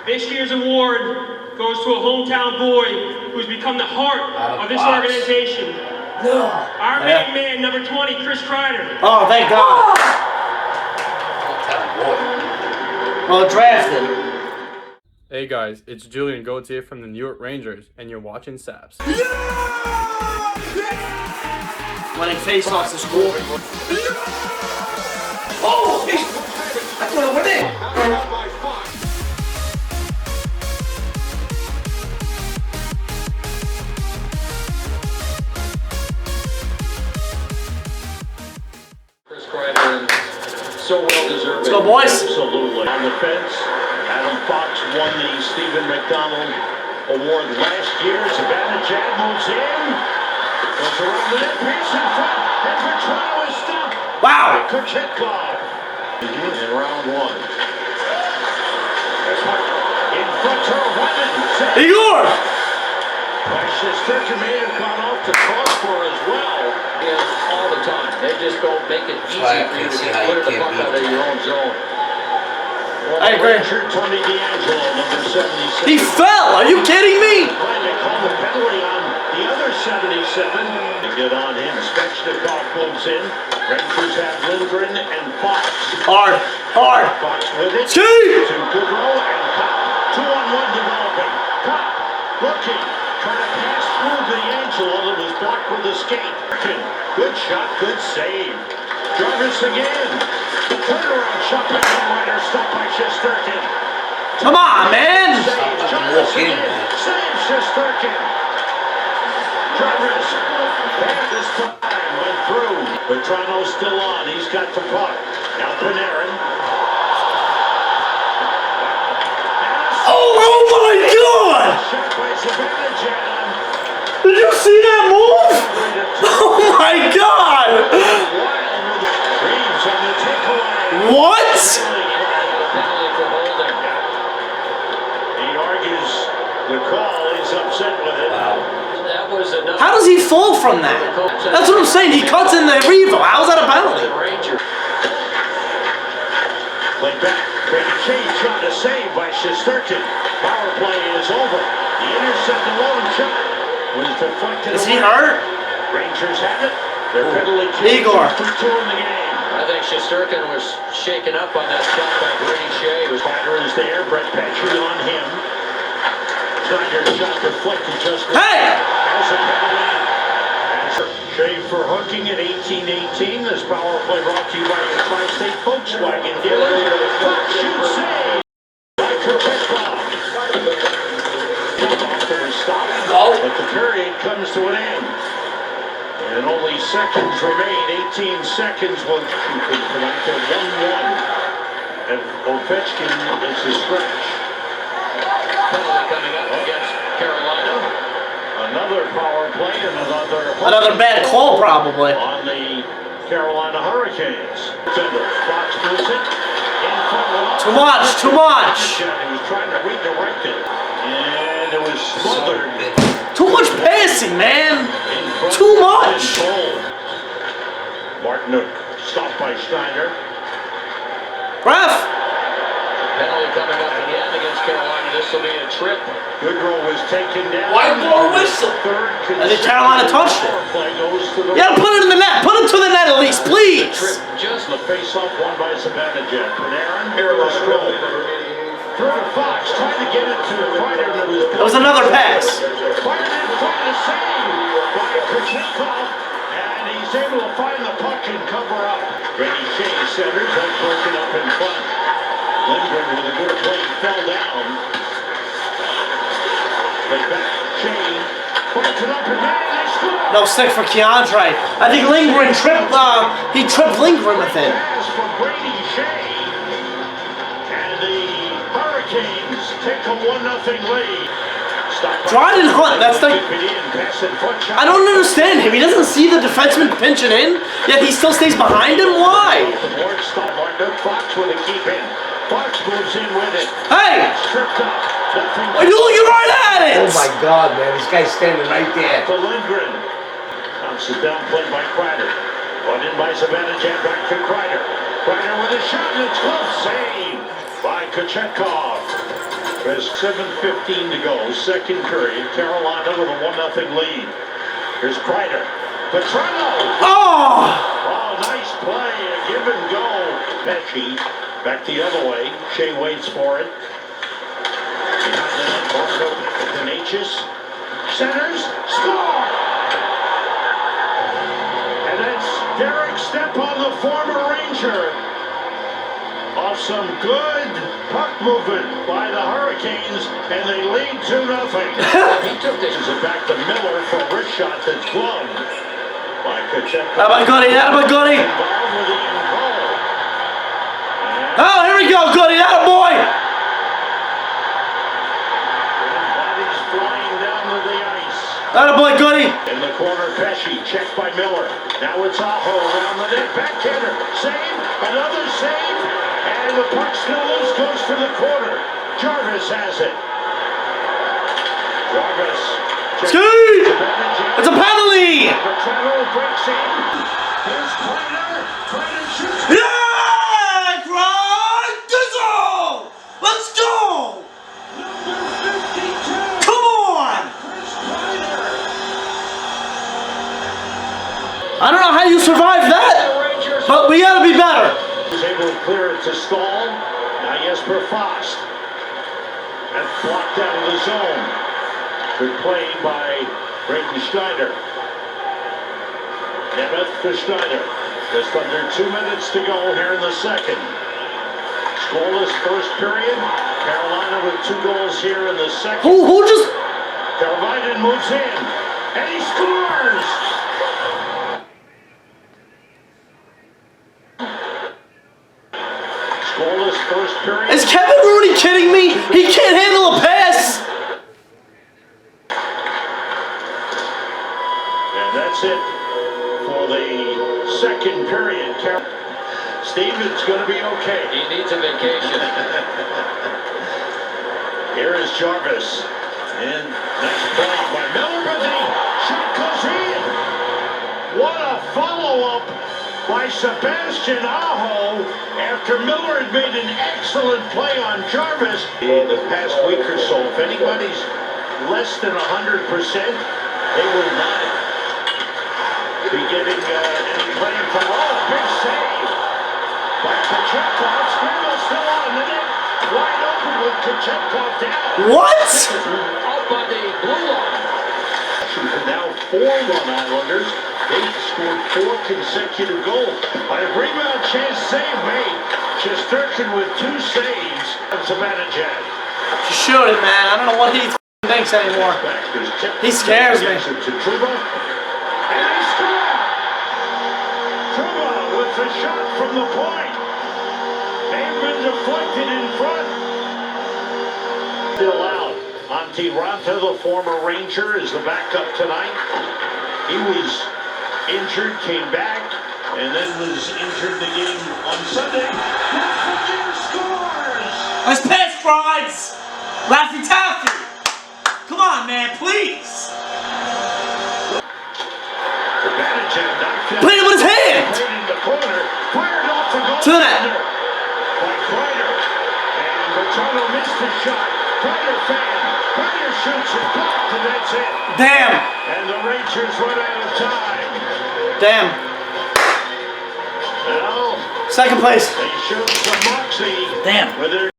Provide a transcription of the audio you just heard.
This year's award goes to a hometown boy who's become the heart of this organization. No. Our main man, number 20, Kreider. Oh, thank God. Well drafted. Hey guys, it's Julian Gauthier from the New York Rangers, and you're watching Saps. Winning face-offs to score. Oh! That's gonna win it! Kreider, so well deserved. Let's go, boys. Absolutely. On the fence, Adam Fox won the Steven McDonald Award last year. Zibanejad moves in. Goes around the net, pace in front, and Toronto is stopped. Wow. By Kochetkov in round one. In front, TERAVAINEN. Igor! Shesterkin may have gone off to cross for as well. All the time. They just don't make it easy for you to clear the puck out of your own zone. I agree. Tony DeAngelo, number 76. He fell! Are you kidding me? They call the penalty on the other 77. They get on him. Svechnikov moves in. Rangers have Lindgren and Fox. Hard. Fox with it. Two! To Goodrow and Copp. 2-on-1 developing. Copp looking. Trying to pass through DeAngelo that was blocked with a skate. Good shot, good save. Jarvis again. Turnaround shot by Ryder, stopped by Shesterkin. Come on, man! Jarvis again. Save Shesterkin. Jarvis. Bad this time. Went through. But Toronto's still on. He's got the puck. Now Panarin. Oh my God! Shot by Zibanejad. Did you see that move? Oh my God! What? He argues the call. He's upset with it. That was enough. How does he fall from that? That's what I'm saying. He cuts in the revo. How's that a penalty? Play back. Brady Chase trying to save by Shesterkin. Power play is over. The intercept alone shot was deflected. Is he hurt? Rangers have it. Their penalty Igor. 2 in the game. I think Shesterkin was shaken up on that shot by Brady Shea. Kreider is there. Brett Petrie on him. Kreider's shot deflected just. Hey! As a penalty. Shea for hooking at 18-18. This power play brought to you by your Tri-State Volkswagen dealer. Fox shoot save by Kochetkov. But the period comes to an end. And only seconds remain. 18 seconds will tonight. They're 1-1. And Ovechkin is the stretch. Penalty coming up against Carolina. Another power play and Another bad call, probably. On the Carolina Hurricanes. Fox moves it. In front. Too much. He was trying to redirect it. And it was smothered. Too much passing, man. Too much. MARTINOOK stopped by Schneider. Ref. Penalty coming up again against Carolina. This will be a trip. Goodrow was taken down. White ball whistle. I think Carolina touched it. Yeah, put it in the net. Put it to the net at least, please. Just the face-off won by Zibanejad. Panarin, Airless Stroll. Through to Fox, trying to get it to Kreider. That was another pass. Fired in front of the save by Kochetkov. And he's able to find the puck and cover up. Brady Shea centers, that's broken up in front. Lindgren with a good play fell down. Play back, Shea. Points it up and down, they score! No stick for Keandre. I think Lindgren tripped, he tripped Lindgren with it. Pass for Brady Shea. And the Hurricanes take a 1-0 lead. Dryden Hunt, that's like, I don't understand him. He doesn't see the defenseman pinching in, yet he still stays behind him. Why? Fox with a keep in. Fox moves in with it. Hey! Are you looking right at it? Oh my God, man! This guy's standing right there. To Lindgren. Bounces down, played by Kreider. Brought in by Zibanejad, back to Kreider. Kreider with a shot, and it's close. Save by Kochetkov. There's 7:15 to go, second period. Carolina with a 1-0 lead. Here's Kreider. Petrano! Oh! Oh, nice play. A give and go. Pesci back the other way. Shea waits for it. Behind the net, Marco Tenacious. Centers. Score! And that's Derek Stepan, the former Ranger. Off some good puck movement by the Hurricanes, and they lead 2-0. He took this as a back to Miller for a wrist shot that's blown by Kochetkov. How about Goody? How about Goody? Involved with the goal. Oh, here we go, Goody. That boy. Bodies flying down to the ice. That boy, Goody. In the corner, Pesci, checked by Miller. Now it's Aho around the net. Backhander, save, another save. And the puck still loose, goes to the corner. Jarvis has it. Jarvis. Ski! It's a penalty! Petrano breaks in. Here's Kreider. Kreider shoots. Yeah! Kreider! Let's go! Number 52. Come on! I don't know how you survived that, but we gotta be better. Was able to clear it to Stahl. Now Jesper Fast. That's blocked out of the zone. Good play by Braden Schneider. Nemeth to Schneider. Just under 2 minutes to go here in the second. Scoreless first period. Carolina with 2 goals here in the second. Who just... TERAVAINEN moves in. And he scores! Scoreless first period. Is Kevin Rooney kidding me? He can't handle a pass! And that's it for the second period. Steven's going to be okay. He needs a vacation. Here is Jarvis. And nice play by Miller. But the shot goes in. What a follow-up by Sebastian Aho after Miller had made an excellent play on Jarvis. In the past week or so, if anybody's less than 100%, they will not be getting any playing from. Oh, big save by Kochetkov. Scramble still on the net. Wide open with Kochetkov down. What? Up on the blue line. Now 4-1 Islanders. They've scored 4 consecutive goals. By a rebound chance save made. Shesterkin with 2 saves. That's a Zibanejad. Just shoot it, man. I don't know what he thinks anymore. He scares me. To Trouba. And they score! Trouba with the shot from the point. They've been deflected in front. Still out. Antiranta, the former Ranger, is the backup tonight. He was injured, came back, and then was injured the game on Sunday. Lafreniere scores! Let's pass, Fries! Laffy Taffy! Come on, man, please! Put it with his hand! In the corner, fired off the goal to the net. By Kreider. And Bertano missed his shot. Kreider fan. Kreider shoots it, blocked, and that's it. Damn! And the Rangers run out of time. Damn. Well, Second place. they showed some moxie. Damn. With their